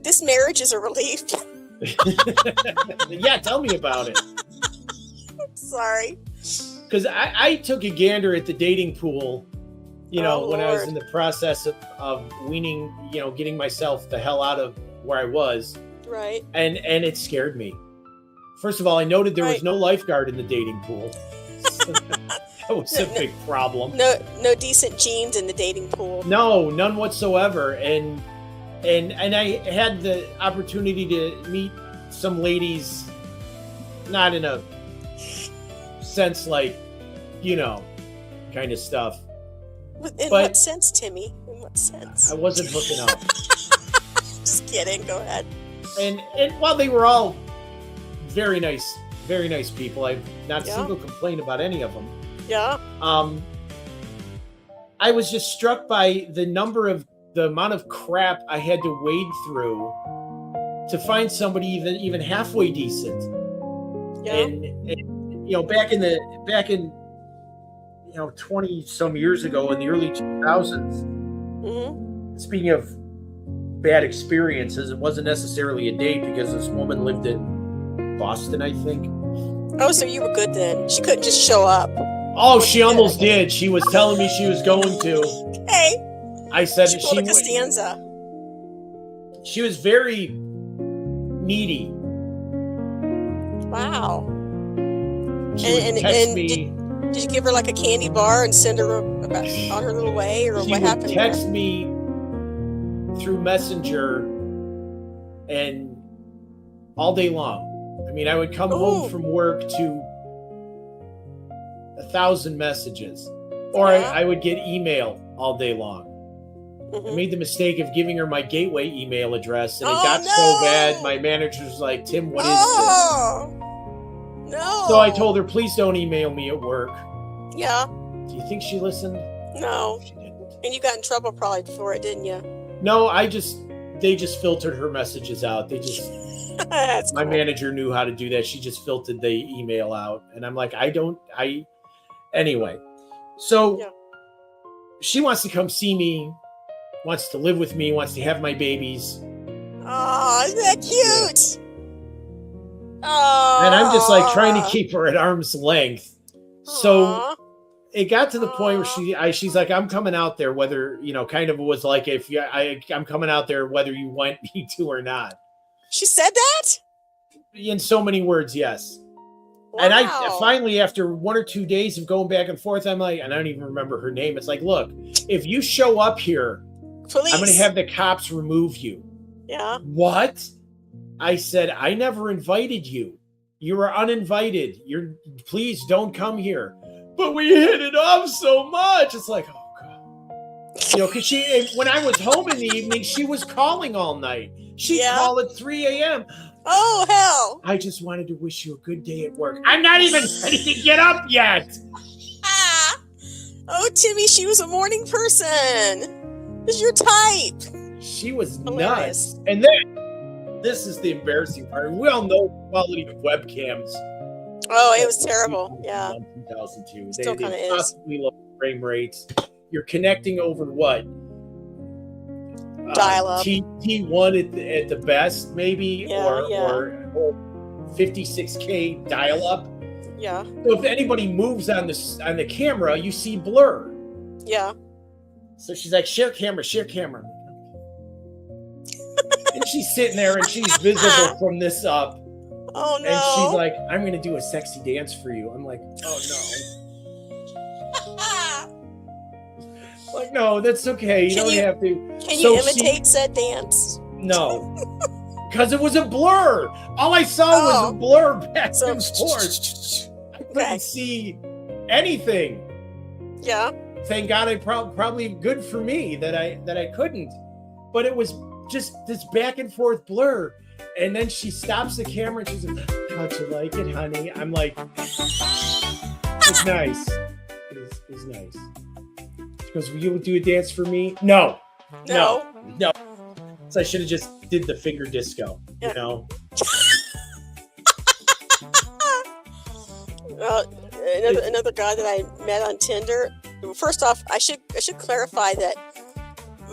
this marriage is a relief. Yeah, tell me about it. Sorry. Because I took a gander at the dating pool, when Lord. I was in the process of weaning, getting myself the hell out of where I was. Right. And it scared me. First of all, I noted there was no lifeguard in the dating pool. That was a big problem. No decent jeans in the dating pool. No, none whatsoever. And I had the opportunity to meet some ladies, not in a sense like, kind of stuff. In what sense, Timmy? In what sense? I wasn't hooking up. Just kidding. Go ahead. And while they were all very nice people, I've not a single complaint about any of them. Yeah. I was just struck by the amount of crap I had to wade through to find somebody even halfway decent. Yeah. And back in 20 some years ago in the early 2000s. Mm-hmm. Speaking of bad experiences, it wasn't necessarily a date because this woman lived in Boston, I think. Oh, so you were good then. She couldn't just show up. Oh, she almost did. She was telling me she was going to. Hey. I said she pulled a Costanza. She was very needy. Wow. She would text me. Did you give her like a candy bar and send her on her little way, or what happened? She would text me through Messenger and all day long. I mean, I would come home from work to 1,000 messages, or I would get email all day long. Mm-hmm. I made the mistake of giving her my gateway email address, and it got so bad. My manager was like, "Tim, what is this?" No. So I told her, "Please don't email me at work." Yeah. Do you think she listened? No. She didn't. And you got in trouble probably for it, didn't you? No, they just filtered her messages out. That's my cool. manager knew how to do that. She just filtered the email out. And I'm like, anyway. So she wants to come see me, wants to live with me, wants to have my babies. Oh, isn't that cute? Oh. And I'm just like trying to keep her at arm's length. So it got to the point where she's like, I'm coming out there, whether, kind of was like, I'm coming out there, whether you want me to or not. She said that? In so many words, yes. Wow. And I finally, after 1 or 2 days of going back and forth, I'm like, and I don't even remember her name. It's like, look, if you show up here, Police. I'm going to have the cops remove you. Yeah. What? I said, I never invited you. You were uninvited. Please don't come here. But we hit it off so much. It's like, oh God. Because when I was home in the evening, she was calling all night. She'd call at 3 a.m. Oh, hell. I just wanted to wish you a good day at work. I'm not even ready to get up yet. Oh, Timmy, she was a morning person. It's your type. She was hilarious. Nuts. And then, this is the embarrassing part. We all know the quality of webcams. Oh, it was terrible. Yeah. 2002. Still kind of is. Possibly low frame rates. You're connecting over what? Dial up. T1 at the best, maybe, or 56K dial up. Yeah. So if anybody moves on the camera, you see blur. Yeah. So she's like, share camera. And she's sitting there and she's visible from this up. Oh, no. And she's like, I'm going to do a sexy dance for you. I'm like, oh, no. Like, no, that's okay. You don't have to. Can you imitate said dance? No. Because it was a blur. All I saw was a blur back and forth. I couldn't see anything. Yeah. Thank God, probably good for me that I couldn't. But it was just this back and forth blur. And then she stops the camera and she's like, how'd you like it, honey? I'm like, it's nice. It's nice. She goes, will you do a dance for me? No. So I should have just did the finger disco, you know? Another guy that I met on Tinder. First off, I should clarify that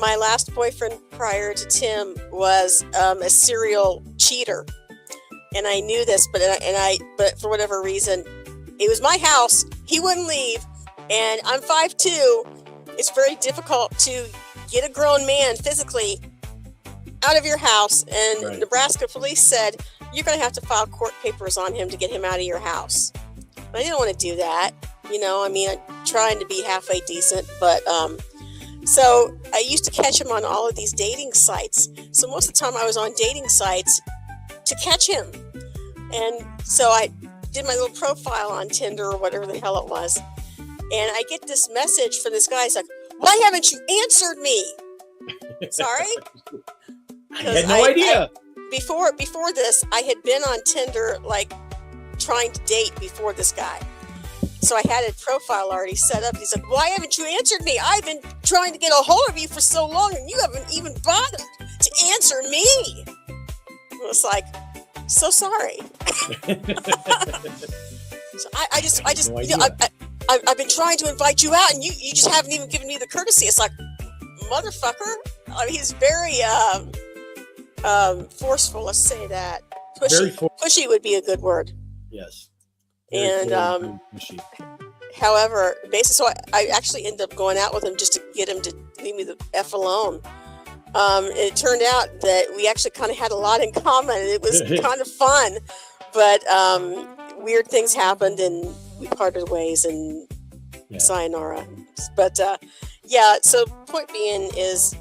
my last boyfriend prior to Tim was a serial cheater, and I knew this, but for whatever reason, it was my house. He wouldn't leave, and I'm 5'2". It's very difficult to get a grown man physically out of your house, and right. Nebraska police said you're going to have to file court papers on him to get him out of your house. I didn't want to do that, I'm trying to be halfway decent, but so I used to catch him on all of these dating sites. So most of the time I was on dating sites, to catch him. And so I did my little profile on Tinder or whatever the hell it was. And I get this message from this guy. He's like, why haven't you answered me? Sorry? I had no idea. Before this, I had been on Tinder, like, trying to date before this guy. So I had a profile already set up. He's like, why haven't you answered me? I've been trying to get a hold of you for so long, and you haven't even bothered to answer me. I was like, so sorry. So I just, No you know, I've been trying to invite you out, and you just haven't even given me the courtesy. It's like, motherfucker. I mean, he's very forceful. Let's say that. Pushy would be a good word. Yes. And pushy. however, basically, so I actually ended up going out with him just to get him to leave me the F alone. It turned out that we actually kind of had a lot in common. It was kind of fun, but weird things happened and we parted ways, and sayonara. But yeah, so point being is,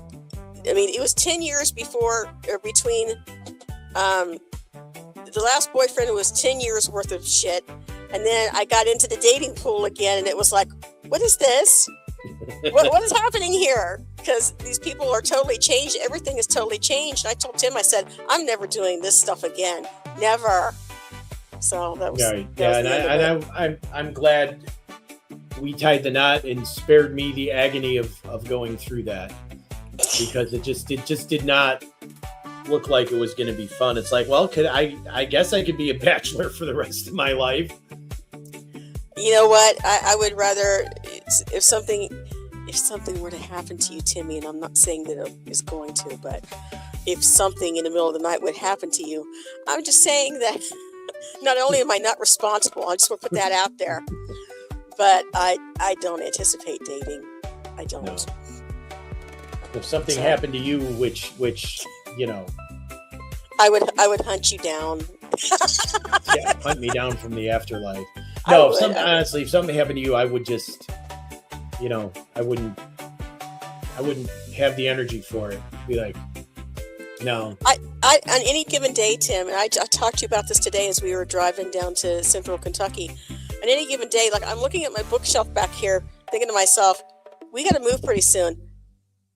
I mean, it was 10 years before or between the last boyfriend. It was 10 years worth of shit. And then I got into the dating pool again, and it was like, what is this? What is happening here? Because these people are totally changed. Everything is totally changed. And I told Tim, I said, I'm never doing this stuff again. Never. So that was I'm glad we tied the knot and spared me the agony of going through that, because it just did not look like it was going to be fun. It's like, well, I guess I could be a bachelor for the rest of my life. You know what? I would rather, if something were to happen to you, Timmy, and I'm not saying that it is going to, but if something in the middle of the night would happen to you, I'm just saying that not only am I not responsible, I just want to put that out there, but I don't anticipate dating. I don't. No. If something happened to you, which you know, I would hunt you down. Yeah, hunt me down from the afterlife. No, honestly, if something happened to you, I would just, you know, I wouldn't have the energy for it. Be like, no. I on any given day, Tim, and I talked to you about this today as we were driving down to Central Kentucky. On any given day, like, I'm looking at my bookshelf back here, thinking to myself, we got to move pretty soon.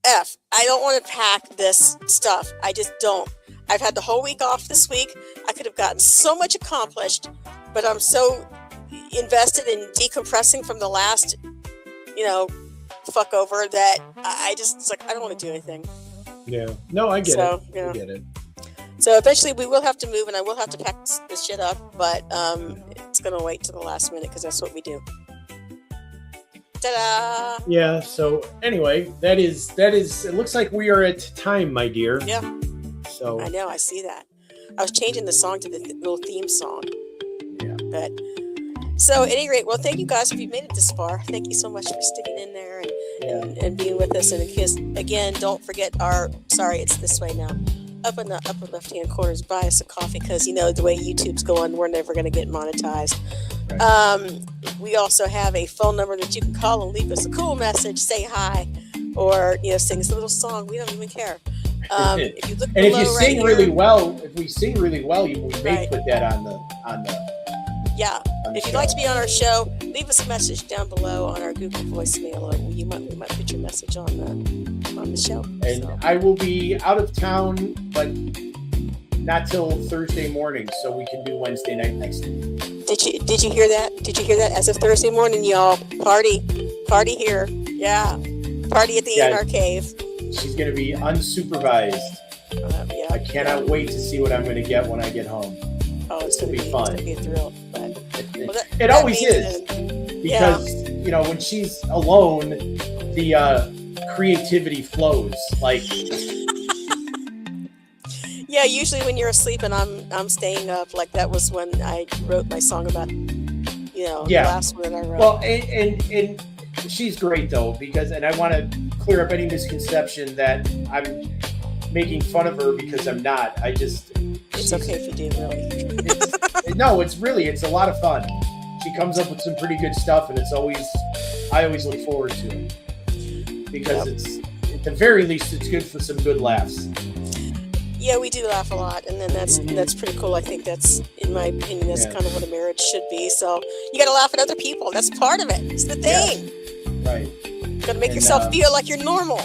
I don't want to pack this stuff. I just don't. I've had the whole week off this week. I could have gotten so much accomplished, but I'm so invested in decompressing from the last, you know, fuck over that I just, it's like, I don't want to do anything. Yeah. No, I get it. Yeah. I get it. So eventually we will have to move, and I will have to pack this shit up, but it's going to wait till the last minute because that's what we do. Ta-da! Yeah, so anyway, that is it looks like we are at time, my dear. Yeah. So I know, I see that. I was changing the song to the little theme song. Yeah. But so at any rate, well, thank you guys if you made it this far. Thank you so much for sticking in there and being with us. And again, don't forget it's this way now. Up in the upper left-hand corner is buy us a coffee, because, you know, the way YouTube's going, we're never going to get monetized. Right. We also have a phone number that you can call and leave us a cool message, say hi, or, you know, sing us a little song. We don't even care. If you look, and if you sing really well, we may put that on the. Yeah. If you'd like to be on our show, leave us a message down below on our Google voicemail, or we might put your message on the show. And so. I will be out of town, but not till Thursday morning, so we can do Wednesday night next week. Did you hear that? Did you hear that? As of Thursday morning, y'all, party here. Yeah, party at the NR Cave. She's going to be unsupervised. Yeah. I cannot wait to see what I'm going to get when I get home. Oh, it's going to be fun. It's going to be a thrill. But, it always is. Because, you know, when she's alone, the creativity flows. Like... Yeah, usually when you're asleep and I'm staying up, like that was when I wrote my song about, you know, the last one that I wrote. Well, and she's great though, because, and I want to clear up any misconception that I'm making fun of her, because I'm not. It's okay if you do, really. No, it's a lot of fun. She comes up with some pretty good stuff, and I always look forward to it, because it's, at the very least, it's good for some good laughs. Yeah, we do laugh a lot, and then that's pretty cool. I think that's, in my opinion, that's Yeah. kind of what a marriage should be. So you got to laugh at other people. That's part of it. It's the thing. Right. You got to make And, yourself feel like you're normal.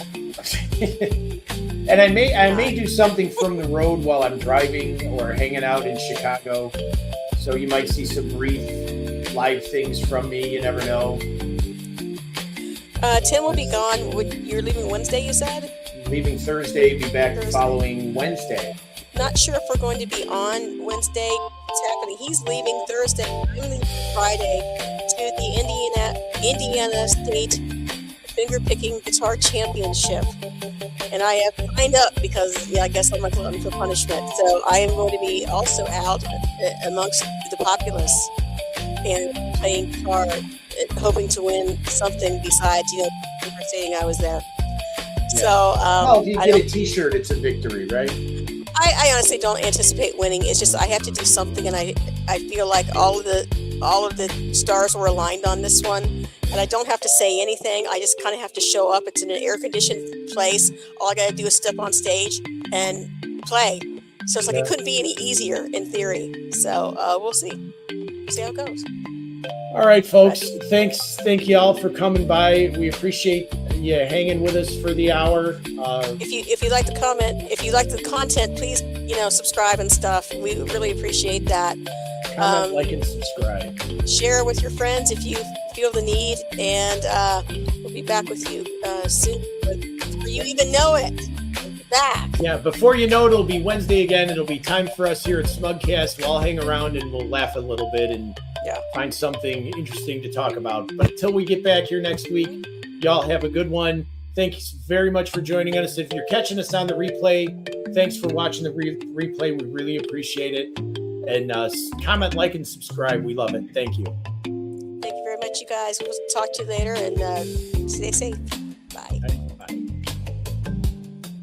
And I may do something from the road while I'm driving or hanging out in Chicago. So you might see some brief live things from me. You never know. Tim will be gone. You're leaving Wednesday, you said? Leaving Thursday, be back Thursday. following Wednesday. Not sure if we're going to be on Wednesday. What's happening? He's leaving Thursday. I'm leaving Friday to the Indiana State Finger-Picking Guitar Championship. And I have signed up because, I guess I'm a glutton for punishment. So I am going to be also out amongst the populace and playing guitar, hoping to win something besides, saying I was there. Yeah. So, if you get a T-shirt, it's a victory, right? I honestly don't anticipate winning. It's just I have to do something, and I feel like all of the stars were aligned on this one, and I don't have to say anything. I just kind of have to show up. It's in an air-conditioned place. All I got to do is step on stage and play. So it's like it couldn't be any easier in theory. So we'll see. See how it goes. All right, folks. Thank you all for coming by. We appreciate you hanging with us for the hour. If you like the comment, if you like the content, please subscribe and stuff. We really appreciate that. Comment, like, and subscribe. Share with your friends if you feel the need, and we'll be back with you soon. Before you even know it, back. Yeah, before you know it, it'll be Wednesday again. It'll be time for us here at SMUG Cast. We'll all hang around and we'll laugh a little bit and find something interesting to talk about. But until we get back here next week, y'all have a good one. Thanks very much for joining us. If you're catching us on the replay, thanks for watching the replay. We really appreciate it. And comment, like, and subscribe. We love it. Thank you. Thank you very much, you guys. We'll talk to you later, and stay safe.